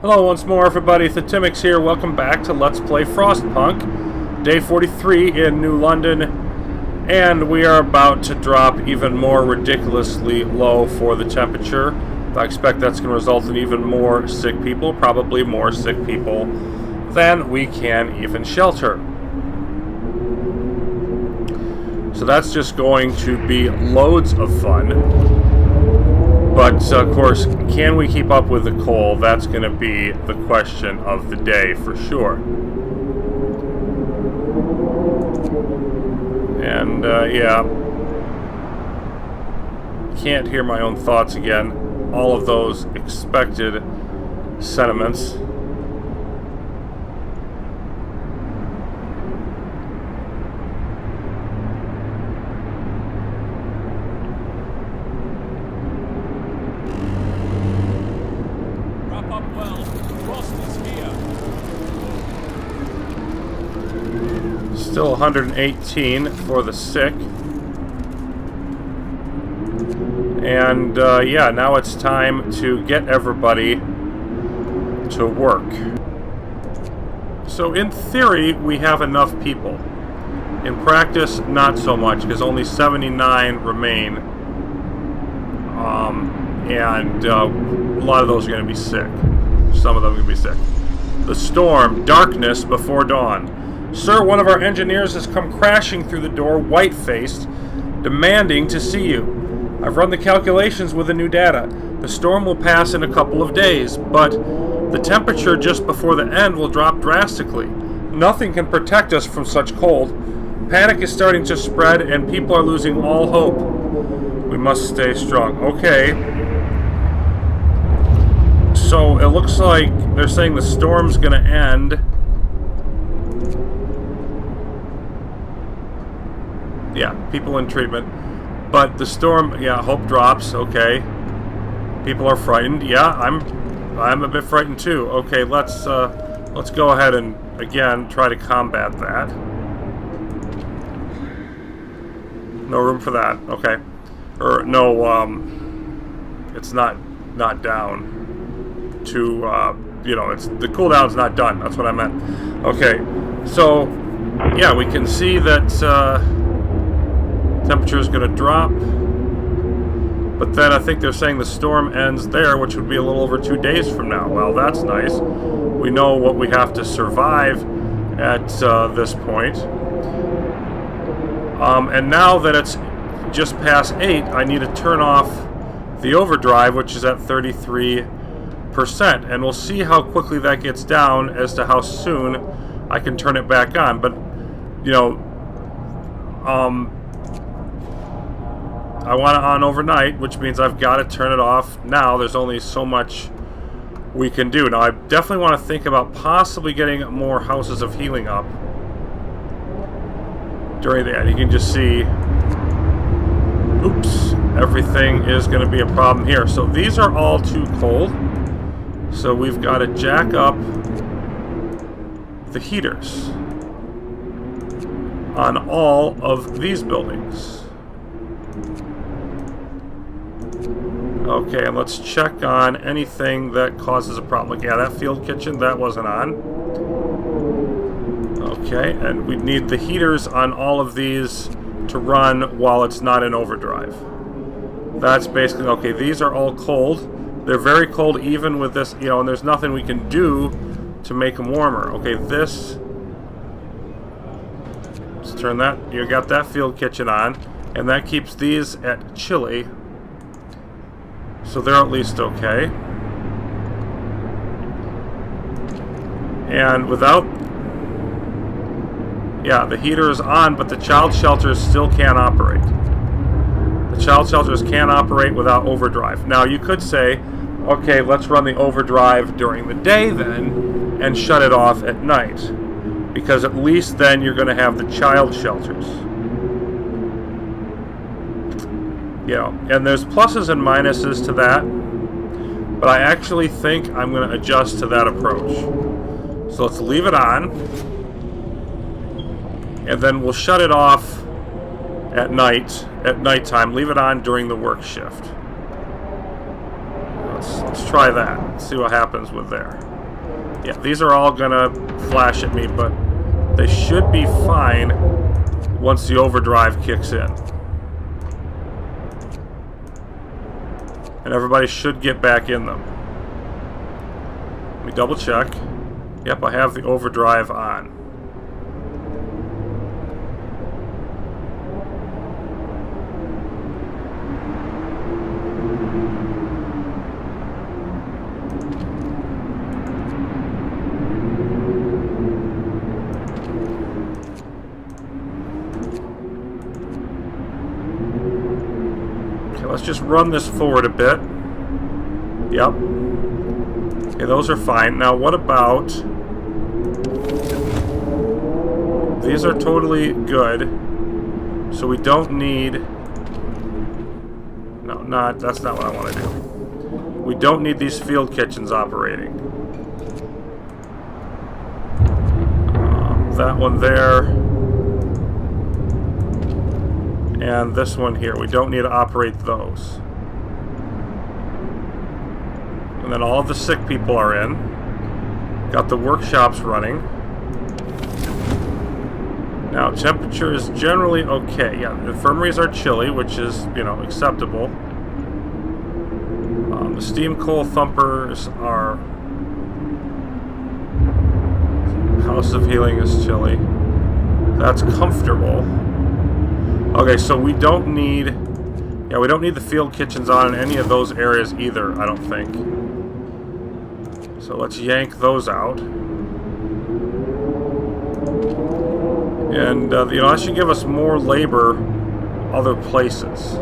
Hello once more everybody, Thetymix here. Welcome back to Let's Play Frostpunk. Day 43 in New London. And we are about to drop even more ridiculously low for the temperature. I expect that's going to result in even more sick people, probably more sick people than we can even shelter. So that's just going to be loads of fun. But, of course, can we keep up with the coal? That's going to be the question of the day, for sure. And, yeah. Can't hear my own thoughts again. All of those expected sentiments. Still 118 for the sick. And, yeah, now it's time to get everybody to work. So, in theory, we have enough people. In practice, not so much, because only 79 remain. And a lot of those are going to be sick. Some of them are going to be sick. The storm, darkness before dawn. Sir, one of our engineers has come crashing through the door, white-faced, demanding to see you. I've run the calculations with the new data. The storm will pass in a couple of days, but the temperature just before the end will drop drastically. Nothing can protect us from such cold. Panic is starting to spread, and people are losing all hope. We must stay strong. Okay. So, it looks like they're saying the storm's going to end. Yeah, people in treatment. But the storm, yeah, hope drops, okay. People are frightened. Yeah, I'm a bit frightened too. Okay, let's go ahead and again try to combat that. No room for that. Okay. Or no, it's not down to you know, it's the cooldown's not done. That's what I meant. Okay. So, yeah, we can see that temperature is going to drop, but then I think they're saying the storm ends there, which would be a little over 2 days from now. Well, that's nice. We know what we have to survive at this point. And now that it's just past 8, I need to turn off the overdrive, which is at 33%, and we'll see how quickly that gets down as to how soon I can turn it back on. But, you know, I want it on overnight, which means I've got to turn it off now. There's only so much we can do. Now, I definitely want to think about possibly getting more houses of healing up during the end. You can just see, oops, everything is going to be a problem here. So these are all too cold. So we've got to jack up the heaters on all of these buildings. Okay, and let's check on anything that causes a problem. Like, yeah, that field kitchen, that wasn't on. Okay, and we need the heaters on all of these to run while it's not in overdrive. That's basically, okay, these are all cold. They're very cold even with this, you know, and there's nothing we can do to make them warmer. Okay, this, let's turn that, you got that field kitchen on, and that keeps these at chilly. So they're at least okay. And without... Yeah, the heater is on, but the child shelters still can't operate. The child shelters can't operate without overdrive. Now, you could say, okay, let's run the overdrive during the day then, and shut it off at night. Because at least then you're going to have the child shelters. You know, and there's pluses and minuses to that, but I actually think I'm going to adjust to that approach. So let's leave it on, and then we'll shut it off at nighttime. Leave it on during the work shift. Let's try that. See what happens with there. Yeah, these are all gonna flash at me, but they should be fine once the overdrive kicks in. And everybody should get back in them. Let me double check. Yep, I have the overdrive on. Let's just run this forward a bit. Yep. Okay, those are fine. Now, what about... These are totally good. So we don't need... No, that's not what I want to do. We don't need these field kitchens operating. That one there. And this one here. We don't need to operate those. And then all of the sick people are in. Got the workshops running. Now, temperature is generally okay. Yeah, the infirmaries are chilly, which is, you know, acceptable. The steam coal thumpers are... House of Healing is chilly. That's comfortable. Okay, so we don't need... Yeah, we don't need the field kitchens on in any of those areas either, I don't think. So let's yank those out. And, you know, that should give us more labor other places.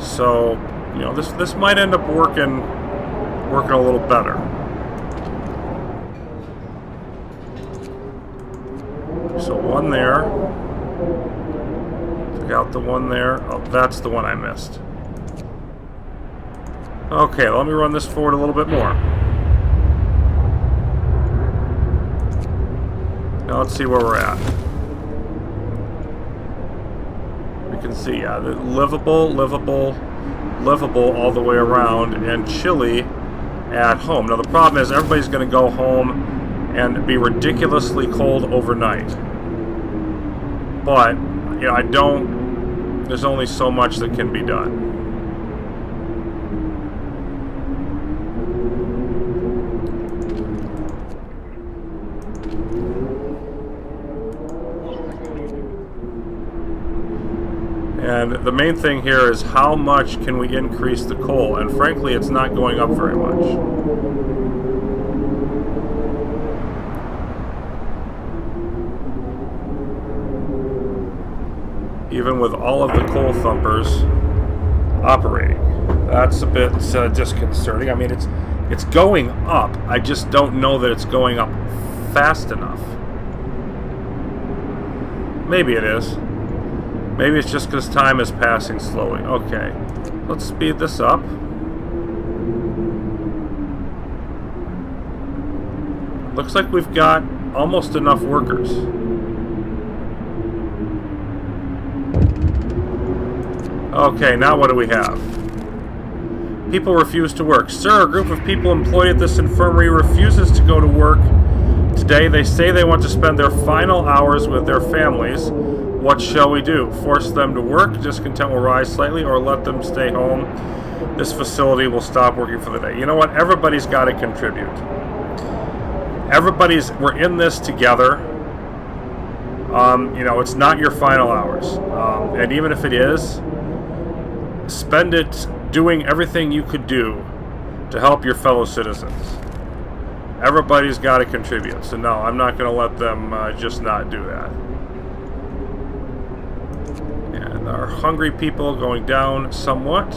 So, you know, this might end up working a little better. So one there. Out the one there. Oh, that's the one I missed. Okay, let me run this forward a little bit more. Now let's see where we're at. We can see, yeah, livable all the way around, and chilly at home. Now the problem is everybody's going to go home and be ridiculously cold overnight. But, you know, there's only so much that can be done. And the main thing here is how much can we increase the coal? And frankly, it's not going up very much. Even with all of the coal thumpers operating. That's a bit disconcerting. I mean, it's going up. I just don't know that it's going up fast enough. Maybe it is. Maybe it's just because time is passing slowly. Okay, let's speed this up. Looks like we've got almost enough workers. Okay, now what do we have? People refuse to work. Sir, a group of people employed at this infirmary refuses to go to work today. They say they want to spend their final hours with their families. What shall we do? Force them to work? Discontent will rise slightly, or let them stay home? This facility will stop working for the day. You know what? Everybody's got to contribute. We're in this together. You know, it's not your final hours. And even if it is, spend it doing everything you could do to help your fellow citizens. Everybody's got to contribute. So no, I'm not going to let them just not do that. And our hungry people going down somewhat.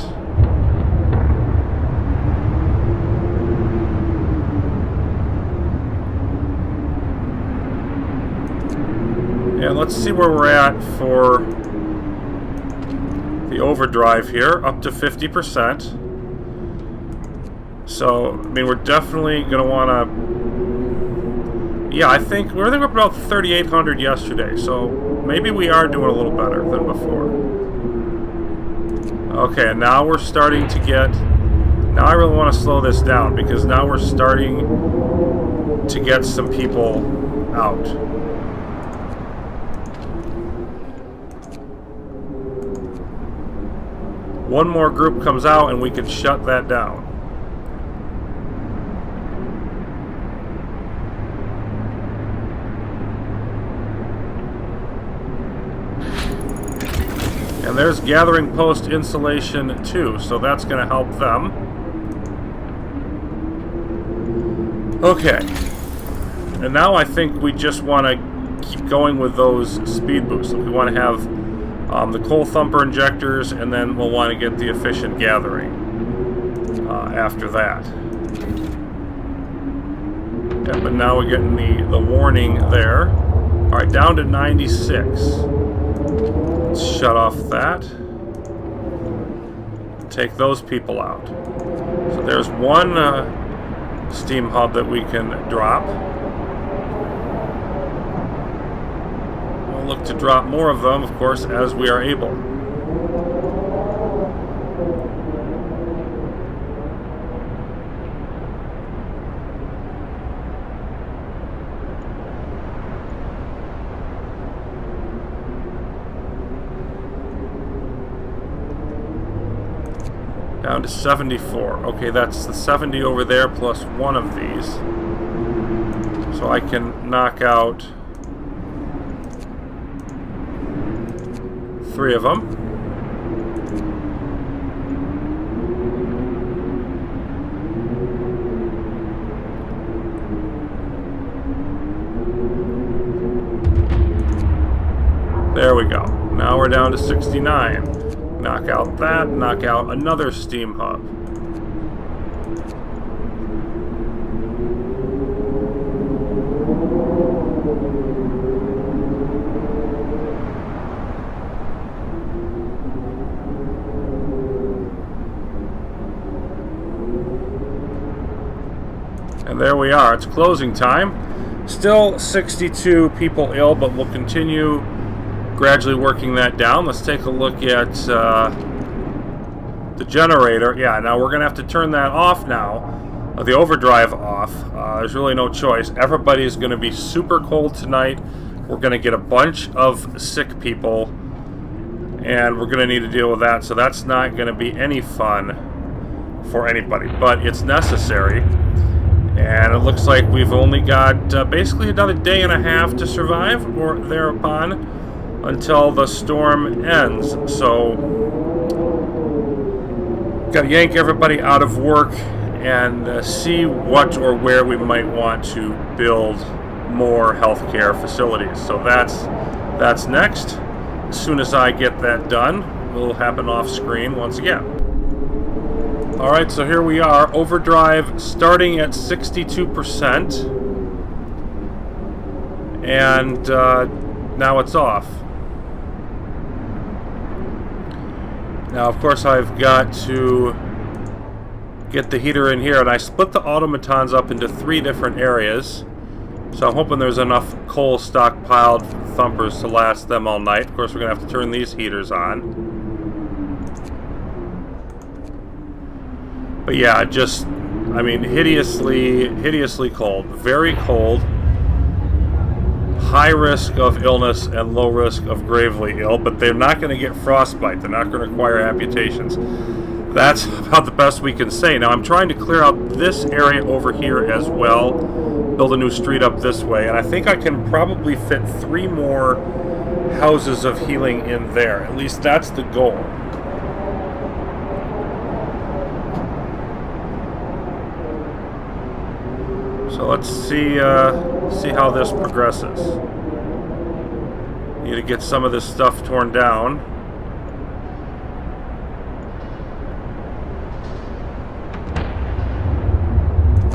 And let's see where we're at for the overdrive here, up to 50%. So, I mean, we're definitely going to want to... Yeah, I think we're up about 3,800 yesterday, so maybe we are doing a little better than before. Okay, and now we're starting to get Now I really want to slow this down because now we're starting to get some people out. One more group comes out and we can shut that down. And there's gathering post insulation too, so that's going to help them. Okay. And now I think we just want to keep going with those speed boosts. We want to have the coal thumper injectors, and then we'll want to get the efficient gathering after that. Yeah, but now we're getting the warning there. Alright, down to 96. Let's shut off that. Take those people out. So there's one steam hub that we can drop. We'll look to drop more of them, of course, as we are able. Down to 74. Okay, that's the 70 over there plus one of these. So I can knock out 3 of them. There we go. Now we're down to 69. Knock out that, knock out another steam hub. And there we are. It's closing time. Still 62 people ill, but we'll continue gradually working that down. Let's take a look at the generator. Yeah, now we're going to have to turn that off now. The overdrive off. There's really no choice. Everybody's going to be super cold tonight. We're going to get a bunch of sick people, and we're going to need to deal with that. So that's not going to be any fun for anybody, but it's necessary. And it looks like we've only got basically another day and a half to survive, or thereupon, until the storm ends. So got to yank everybody out of work and see what or where we might want to build more healthcare facilities. So that's next. As soon as I get that done, it'll happen off screen once again. Alright, so here we are, overdrive starting at 62%, and now it's off. Now, of course, I've got to get the heater in here, and I split the automatons up into 3 different areas. So I'm hoping there's enough coal stockpiled for thumpers to last them all night. Of course, we're going to have to turn these heaters on. But yeah, just, I mean, hideously cold. Very cold. High risk of illness and low risk of gravely ill, but they're not going to get frostbite. They're not going to require amputations. That's about the best we can say. Now, I'm trying to clear out this area over here as well, build a new street up this way, and I think I can probably fit 3 more houses of healing in there. At least that's the goal. So let's see how this progresses. Need to get some of this stuff torn down.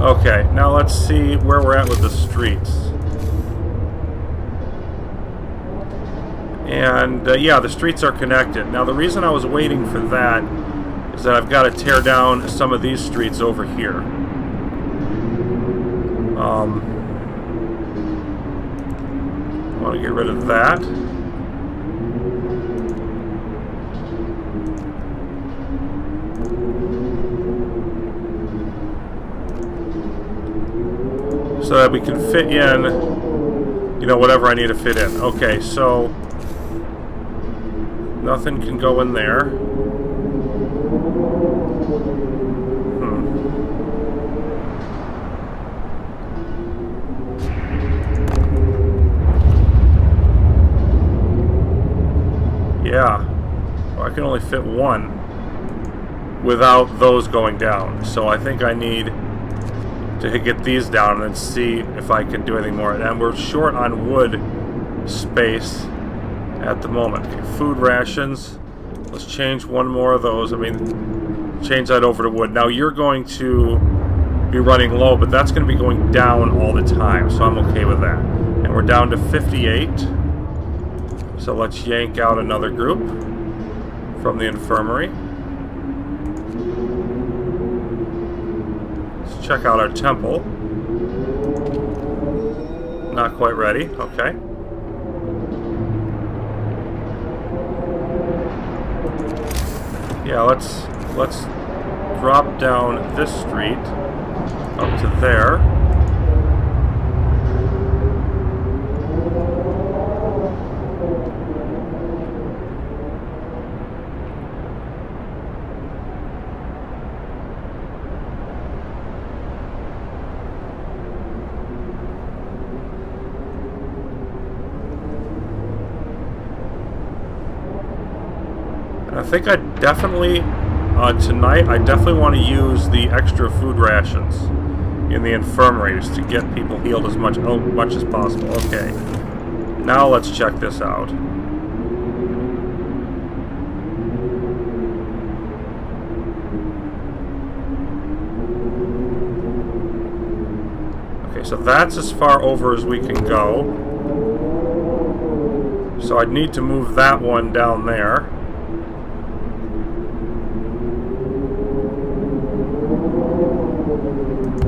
Okay, now let's see where we're at with the streets. And yeah, the streets are connected. Now the reason I was waiting for that is that I've got to tear down some of these streets over here. I want to get rid of that. so that we can fit in, you know, whatever I need to fit in. Okay, so nothing can go in there. Yeah, well, I can only fit one without those going down. So I think I need to get these down and then see if I can do anything more. And we're short on wood space at the moment. Okay, food rations. Let's change one more of those. I mean, change that over to wood. Now you're going to be running low, but that's going to be going down all the time. So I'm okay with that. And we're down to 58. So let's yank out another group from the infirmary. Let's check out our temple. Not quite ready. Okay. Yeah, let's drop down this street up to there. I think I definitely, tonight, I definitely want to use the extra food rations in the infirmaries to get people healed as much as possible. Okay, now let's check this out. Okay, so that's as far over as we can go. So I'd need to move that one down there.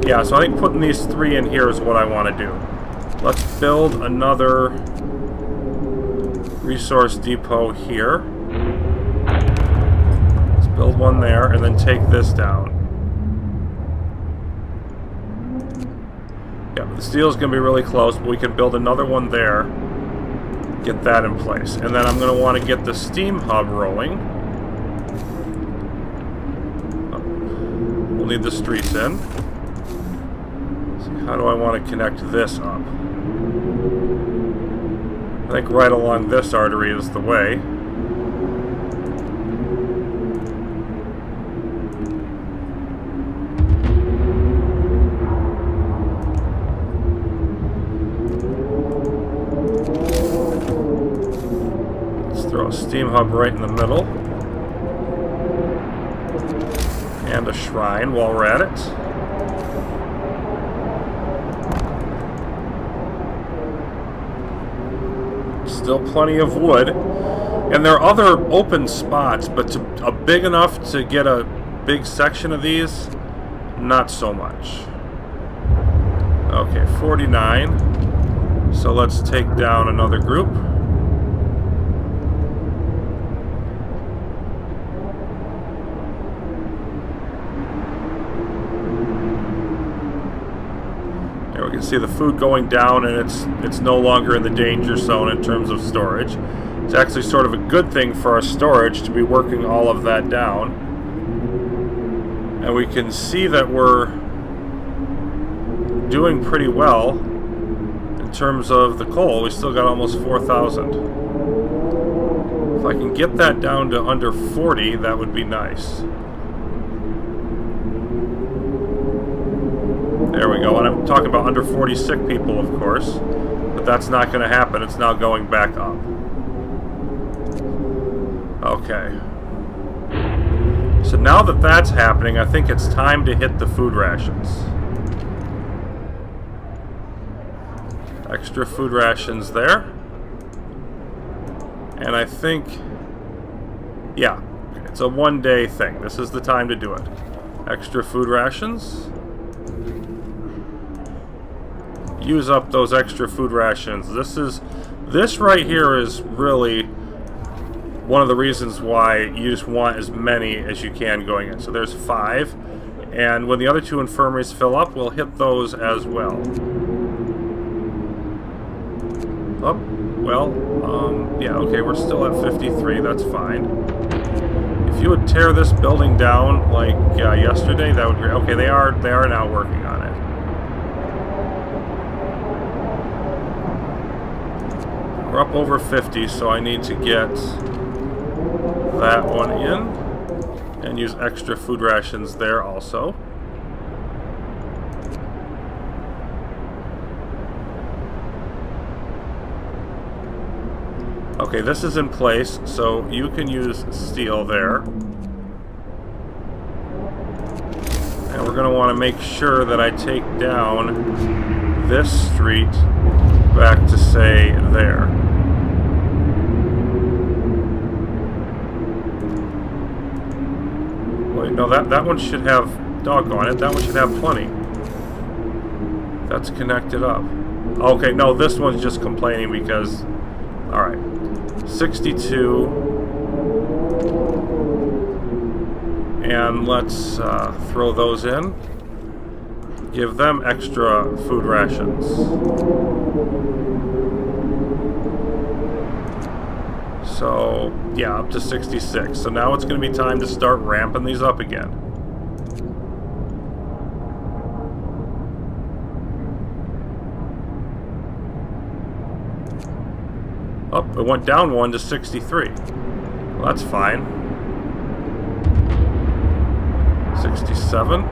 Yeah, so I think putting these three in here is what I want to do. Let's build another resource depot here. Let's build one there and then take this down. Yeah, the steel is going to be really close, but we can build another one there. Get that in place. And then I'm going to want to get the steam hub rolling. We'll need the streets in. How do I want to connect this up? I think right along this artery is the way. Let's throw a steam hub right in the middle. And a shrine while we're at it. Still plenty of wood, and there are other open spots, but big enough to get a big section of these, not so much. Okay, 49. So let's take down another group. We can see the food going down, and it's no longer in the danger zone in terms of storage. It's actually sort of a good thing for our storage to be working all of that down. And we can see that we're doing pretty well in terms of the coal. We still got almost 4,000. If I can get that down to under 40, that would be nice. There we go, and I'm talking about under 40 sick people, of course, but that's not going to happen. It's now going back up. Okay. So now that that's happening, I think it's time to hit the food rations. Extra food rations there. And I think, yeah, it's a one-day thing. This is the time to do it. Extra food rations. Use up those extra food rations. This right here is really one of the reasons why you just want as many as you can going in. So there's 5, and when the other 2 infirmaries fill up, we'll hit those as well. Oh, well, yeah, okay, we're still at 53, that's fine. If you would tear this building down like yesterday, that would be... Okay, they are now working on it. We're up over 50, so I need to get that one in and use extra food rations there also. Okay, this is in place, so you can use steel there. And we're going to want to make sure that I take down this street back to, say, there. Wait, no, that one should have... Doggone it, that one should have plenty. That's connected up. Okay, no, this one's just complaining because... Alright. 62, and let's throw those in. Give them extra food rations. So, yeah, up to 66. So now it's going to be time to start ramping these up again. Oh, it went down 1 to 63. Well, that's fine. 67.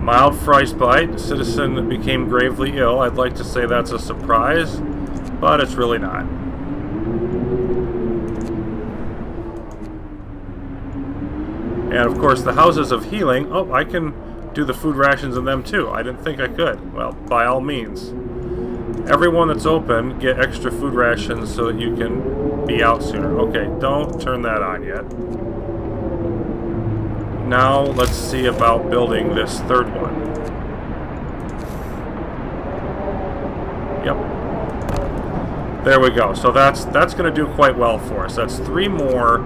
Mild frostbite. Citizen became gravely ill. I'd like to say that's a surprise, but it's really not. And of course, the houses of healing. Oh, I can do the food rations in them too. I didn't think I could. Well, by all means. Everyone that's open, get extra food rations so that you can be out sooner. Okay, don't turn that on yet. Now, let's see about building this third one. Yep. There we go. So that's going to do quite well for us. That's 3 more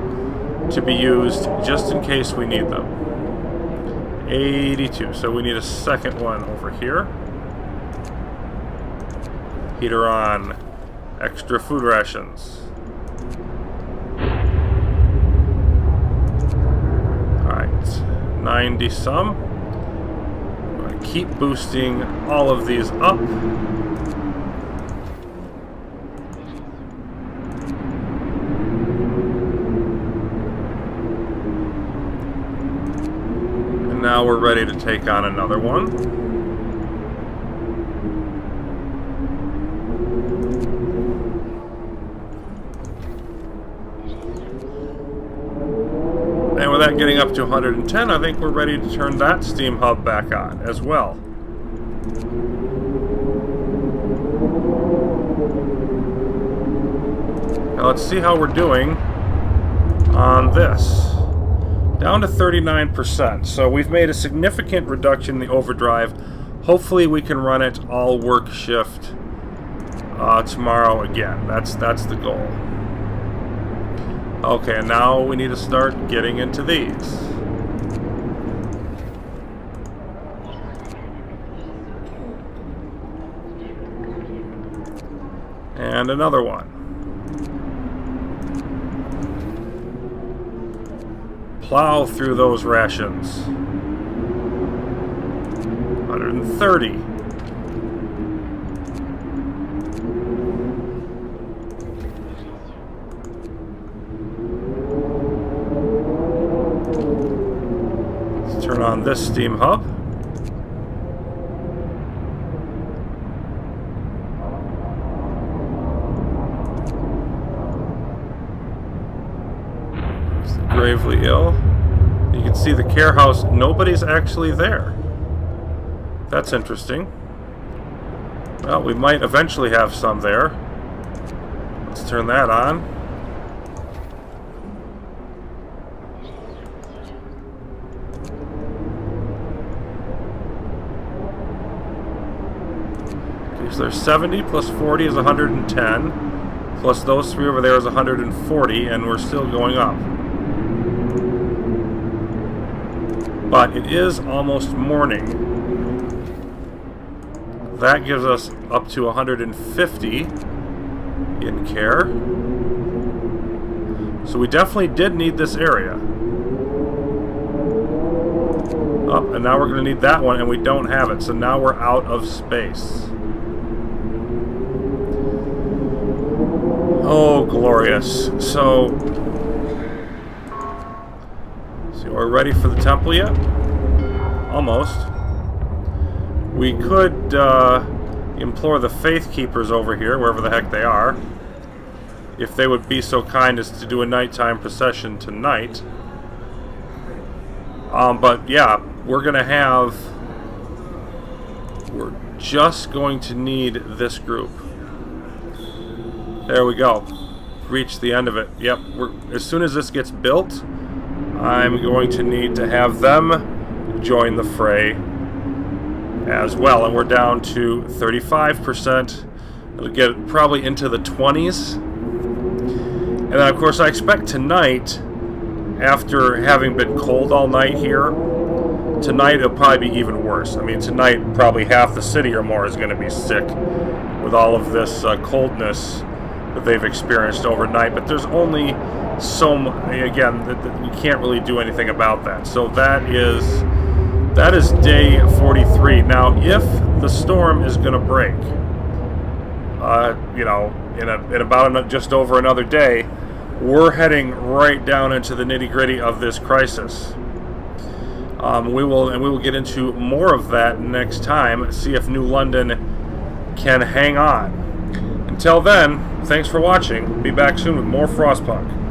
to be used just in case we need them. 82. So we need a second one over here. Heater on. Extra food rations. Alright. 90 some. I'm going to keep boosting all of these up. And now we're ready to take on another one. And with that getting up to 110, I think we're ready to turn that steam hub back on as well. Now let's see how we're doing on this. Down to 39%. So we've made a significant reduction in the overdrive. Hopefully we can run it all work shift tomorrow again. That's the goal. Okay, now we need to start getting into these. And another one. Plow through those rations. 130. Turn on this steam hub. It's gravely ill. You can see the care house, nobody's actually there. That's interesting. Well, we might eventually have some there. Let's turn that on. So there's 70 plus 40 is 110, plus those 3 over there is 140, and we're still going up. But it is almost morning. that gives us up to 150 in care. So we definitely did need this area. Oh, and now we're going to need that one, and we don't have it. So now we're out of space. Oh, glorious. So we're ready for the temple yet? Almost. We could implore the Faith Keepers over here, wherever the heck they are, if they would be so kind as to do a nighttime procession tonight. But yeah, we're just going to need this group. There we go. Reach the end of it. Yep, as soon as this gets built, I'm going to need to have them join the fray as well. And we're down to 35%. It'll get probably into the 20s. And then, of course, I expect tonight, after having been cold all night here, tonight it'll probably be even worse. I mean, tonight probably half the city or more is going to be sick with all of this coldness that they've experienced overnight. But there's only again, we can't really do anything about that. So that is day 43. Now, if the storm is going to break, in about just over another day, we're heading right down into the nitty-gritty of this crisis. We will get into more of that next time. See if New London can hang on. Until then, thanks for watching. Be back soon with more Frostpunk.